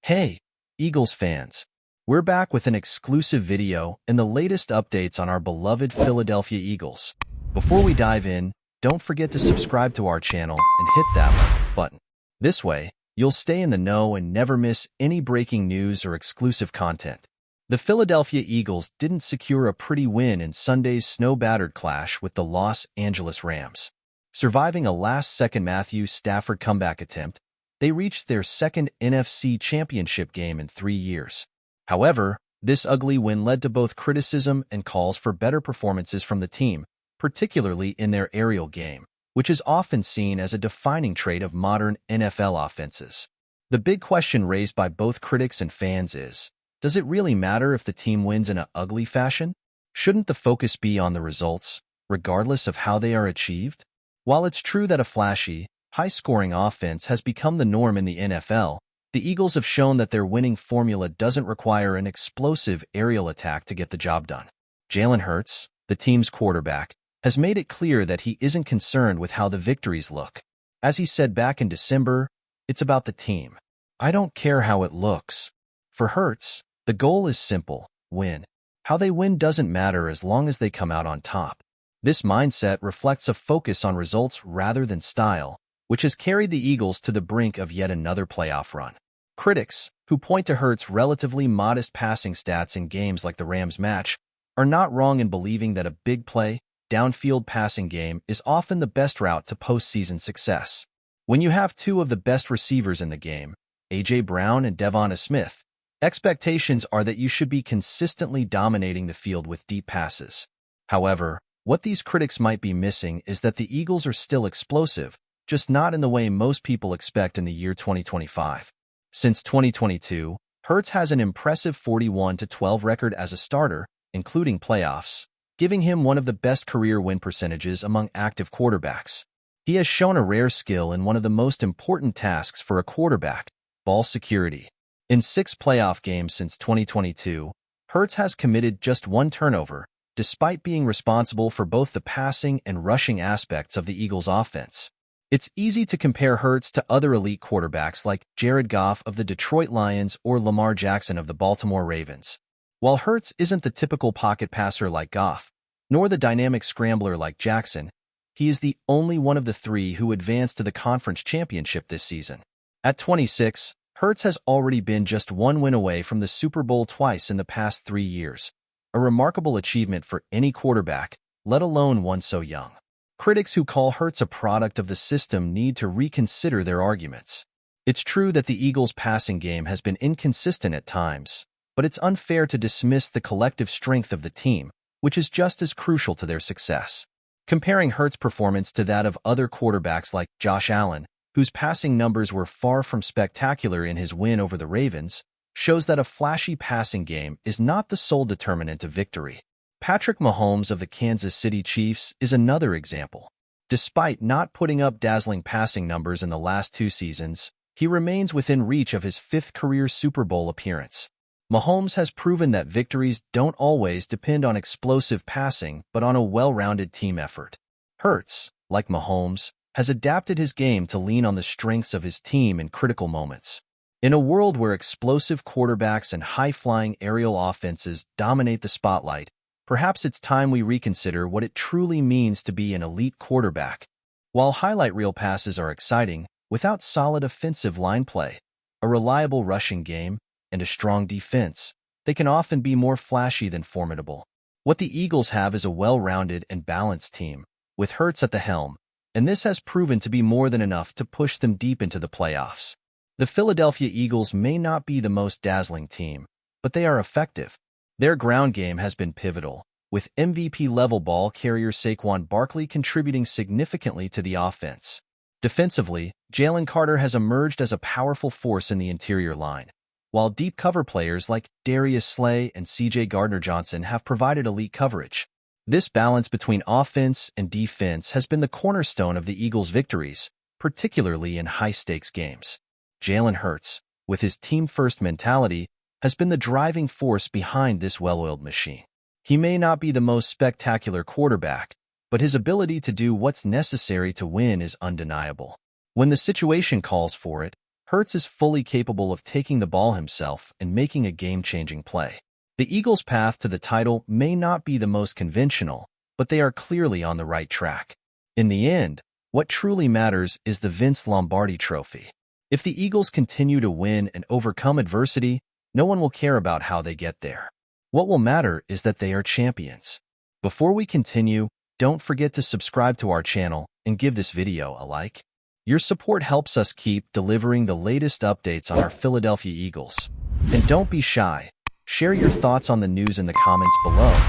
Hey, Eagles fans! We're back with an exclusive video and the latest updates on our beloved Philadelphia Eagles. Before we dive in, don't forget to subscribe to our channel and hit that like button. This way, you'll stay in the know and never miss any breaking news or exclusive content. The Philadelphia Eagles didn't secure a pretty win in Sunday's snow-battered clash with the Los Angeles Rams. Surviving a last-second Matthew Stafford comeback attempt, they reached their second NFC Championship game in 3 years. However, this ugly win led to both criticism and calls for better performances from the team, particularly in their aerial game, which is often seen as a defining trait of modern NFL offenses. The big question raised by both critics and fans is, does it really matter if the team wins in an ugly fashion? Shouldn't the focus be on the results, regardless of how they are achieved? While it's true that a flashy, high-scoring offense has become the norm in the NFL, the Eagles have shown that their winning formula doesn't require an explosive aerial attack to get the job done. Jalen Hurts, the team's quarterback, has made it clear that he isn't concerned with how the victories look. As he said back in December, it's about the team. I don't care how it looks. For Hurts, the goal is simple: win. How they win doesn't matter as long as they come out on top. This mindset reflects a focus on results rather than style, which has carried the Eagles to the brink of yet another playoff run. Critics, who point to Hurts' relatively modest passing stats in games like the Rams match, are not wrong in believing that a big play, downfield passing game is often the best route to postseason success. When you have two of the best receivers in the game, A.J. Brown and Devonta Smith, expectations are that you should be consistently dominating the field with deep passes. However, what these critics might be missing is that the Eagles are still explosive, just not in the way most people expect in the year 2025. Since 2022, Hurts has an impressive 41-12 record as a starter, including playoffs, giving him one of the best career win percentages among active quarterbacks. He has shown a rare skill in one of the most important tasks for a quarterback: ball security. In 6 playoff games since 2022, Hurts has committed just 1 turnover, despite being responsible for both the passing and rushing aspects of the Eagles' offense. It's easy to compare Hurts to other elite quarterbacks like Jared Goff of the Detroit Lions or Lamar Jackson of the Baltimore Ravens. While Hurts isn't the typical pocket passer like Goff, nor the dynamic scrambler like Jackson, he is the only one of the 3 who advanced to the conference championship this season. At 26, Hurts has already been just 1 win away from the Super Bowl twice in the past 3 years, a remarkable achievement for any quarterback, let alone one so young. Critics who call Hurts a product of the system need to reconsider their arguments. It's true that the Eagles' passing game has been inconsistent at times, but it's unfair to dismiss the collective strength of the team, which is just as crucial to their success. Comparing Hurts' performance to that of other quarterbacks like Josh Allen, whose passing numbers were far from spectacular in his win over the Ravens, shows that a flashy passing game is not the sole determinant of victory. Patrick Mahomes of the Kansas City Chiefs is another example. Despite not putting up dazzling passing numbers in the last 2 seasons, he remains within reach of his 5th career Super Bowl appearance. Mahomes has proven that victories don't always depend on explosive passing but on a well-rounded team effort. Hurts, like Mahomes, has adapted his game to lean on the strengths of his team in critical moments. In a world where explosive quarterbacks and high-flying aerial offenses dominate the spotlight, perhaps it's time we reconsider what it truly means to be an elite quarterback. While highlight reel passes are exciting, without solid offensive line play, a reliable rushing game, and a strong defense, they can often be more flashy than formidable. What the Eagles have is a well-rounded and balanced team, with Hurts at the helm, and this has proven to be more than enough to push them deep into the playoffs. The Philadelphia Eagles may not be the most dazzling team, but they are effective. Their ground game has been pivotal, with MVP-level ball carrier Saquon Barkley contributing significantly to the offense. Defensively, Jalen Carter has emerged as a powerful force in the interior line, while deep cover players like Darius Slay and C.J. Gardner-Johnson have provided elite coverage. This balance between offense and defense has been the cornerstone of the Eagles' victories, particularly in high-stakes games. Jalen Hurts, with his team-first mentality, has been the driving force behind this well-oiled machine. He may not be the most spectacular quarterback, but his ability to do what's necessary to win is undeniable. When the situation calls for it, Hurts is fully capable of taking the ball himself and making a game-changing play. The Eagles' path to the title may not be the most conventional, but they are clearly on the right track. In the end, what truly matters is the Vince Lombardi Trophy. If the Eagles continue to win and overcome adversity, no one will care about how they get there. What will matter is that they are champions. Before we continue, don't forget to subscribe to our channel and give this video a like. Your support helps us keep delivering the latest updates on our Philadelphia Eagles. And don't be shy. Share your thoughts on the news in the comments below.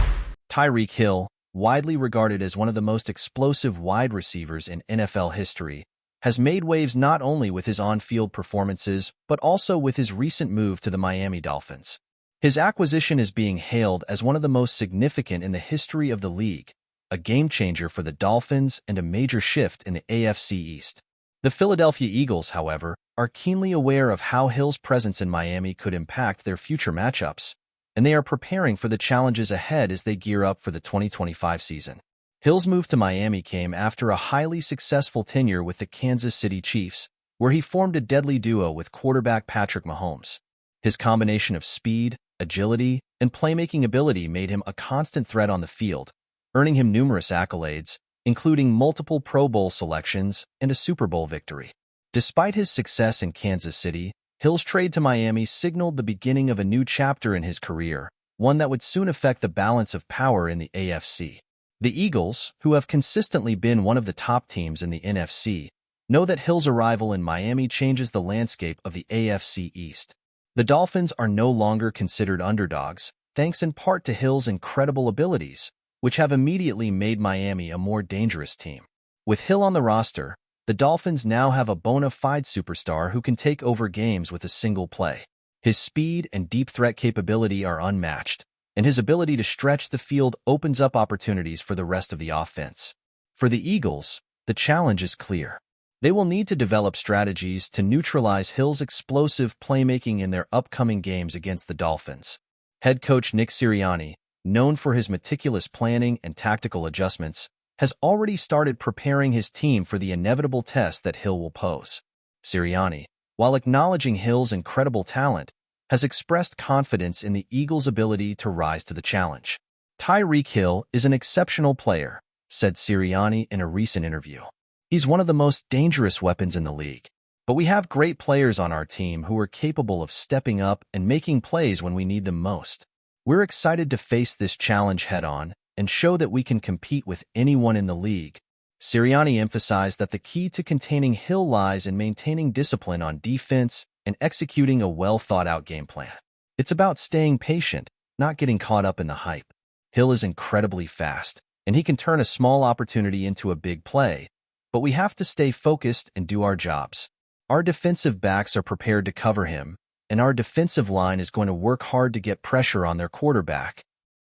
Tyreek Hill, widely regarded as one of the most explosive wide receivers in NFL history, has made waves not only with his on-field performances, but also with his recent move to the Miami Dolphins. His acquisition is being hailed as one of the most significant in the history of the league, a game-changer for the Dolphins and a major shift in the AFC East. The Philadelphia Eagles, however, are keenly aware of how Hill's presence in Miami could impact their future matchups, and they are preparing for the challenges ahead as they gear up for the 2025 season. Hill's move to Miami came after a highly successful tenure with the Kansas City Chiefs, where he formed a deadly duo with quarterback Patrick Mahomes. His combination of speed, agility, and playmaking ability made him a constant threat on the field, earning him numerous accolades, including multiple Pro Bowl selections and a Super Bowl victory. Despite his success in Kansas City, Hill's trade to Miami signaled the beginning of a new chapter in his career, one that would soon affect the balance of power in the AFC. The Eagles, who have consistently been one of the top teams in the NFC, know that Hill's arrival in Miami changes the landscape of the AFC East. The Dolphins are no longer considered underdogs, thanks in part to Hill's incredible abilities, which have immediately made Miami a more dangerous team. With Hill on the roster, the Dolphins now have a bona fide superstar who can take over games with a single play. His speed and deep threat capability are unmatched, and his ability to stretch the field opens up opportunities for the rest of the offense. For the Eagles, the challenge is clear. They will need to develop strategies to neutralize Hill's explosive playmaking in their upcoming games against the Dolphins. Head coach Nick Sirianni, known for his meticulous planning and tactical adjustments, has already started preparing his team for the inevitable test that Hill will pose. Sirianni, while acknowledging Hill's incredible talent, has expressed confidence in the Eagles' ability to rise to the challenge. Tyreek Hill is an exceptional player, said Sirianni in a recent interview. He's one of the most dangerous weapons in the league, but we have great players on our team who are capable of stepping up and making plays when we need them most. We're excited to face this challenge head-on and show that we can compete with anyone in the league. Sirianni emphasized that the key to containing Hill lies in maintaining discipline on defense and executing a well-thought-out game plan. It's about staying patient, not getting caught up in the hype. Hill is incredibly fast, and he can turn a small opportunity into a big play, but we have to stay focused and do our jobs. Our defensive backs are prepared to cover him, and our defensive line is going to work hard to get pressure on their quarterback.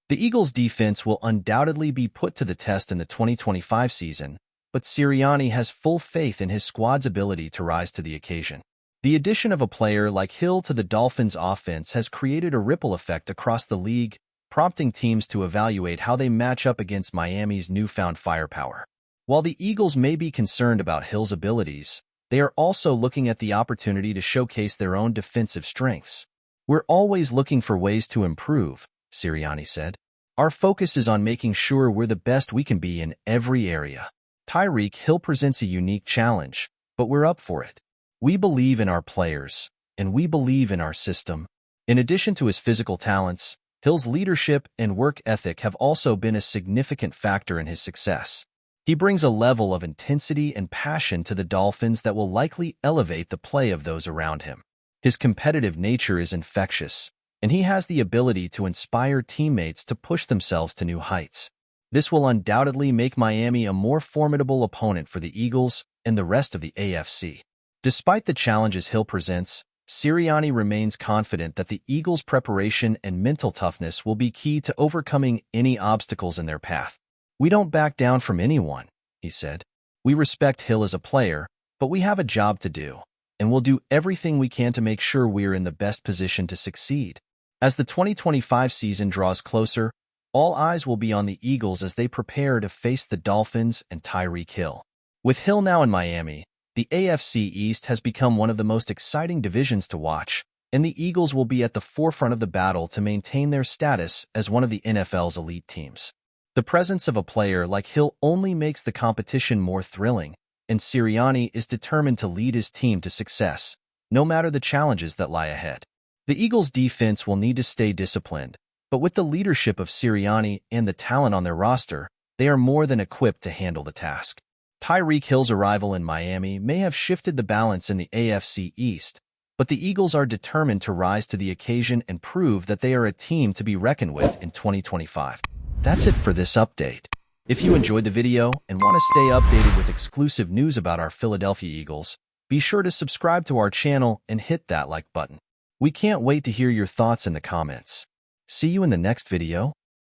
The Eagles' defense will undoubtedly be put to the test in the 2025 season, but Sirianni has full faith in his squad's ability to rise to the occasion. The addition of a player like Hill to the Dolphins' offense has created a ripple effect across the league, prompting teams to evaluate how they match up against Miami's newfound firepower. While the Eagles may be concerned about Hill's abilities, they are also looking at the opportunity to showcase their own defensive strengths. We're always looking for ways to improve, Sirianni said. Our focus is on making sure we're the best we can be in every area. Tyreek Hill presents a unique challenge, but we're up for it. We believe in our players, and we believe in our system. In addition to his physical talents, Hill's leadership and work ethic have also been a significant factor in his success. He brings a level of intensity and passion to the Dolphins that will likely elevate the play of those around him. His competitive nature is infectious, and he has the ability to inspire teammates to push themselves to new heights. This will undoubtedly make Miami a more formidable opponent for the Eagles and the rest of the AFC. Despite the challenges Hill presents, Sirianni remains confident that the Eagles' preparation and mental toughness will be key to overcoming any obstacles in their path. We don't back down from anyone, he said. We respect Hill as a player, but we have a job to do, and we'll do everything we can to make sure we're in the best position to succeed. As the 2025 season draws closer, all eyes will be on the Eagles as they prepare to face the Dolphins and Tyreek Hill. With Hill now in Miami, The AFC East has become one of the most exciting divisions to watch, and the Eagles will be at the forefront of the battle to maintain their status as one of the NFL's elite teams. The presence of a player like Hill only makes the competition more thrilling, and Sirianni is determined to lead his team to success, no matter the challenges that lie ahead. The Eagles' defense will need to stay disciplined, but with the leadership of Sirianni and the talent on their roster, they are more than equipped to handle the task. Tyreek Hill's arrival in Miami may have shifted the balance in the AFC East, but the Eagles are determined to rise to the occasion and prove that they are a team to be reckoned with in 2025. That's it for this update. If you enjoyed the video and want to stay updated with exclusive news about our Philadelphia Eagles, be sure to subscribe to our channel and hit that like button. We can't wait to hear your thoughts in the comments. See you in the next video.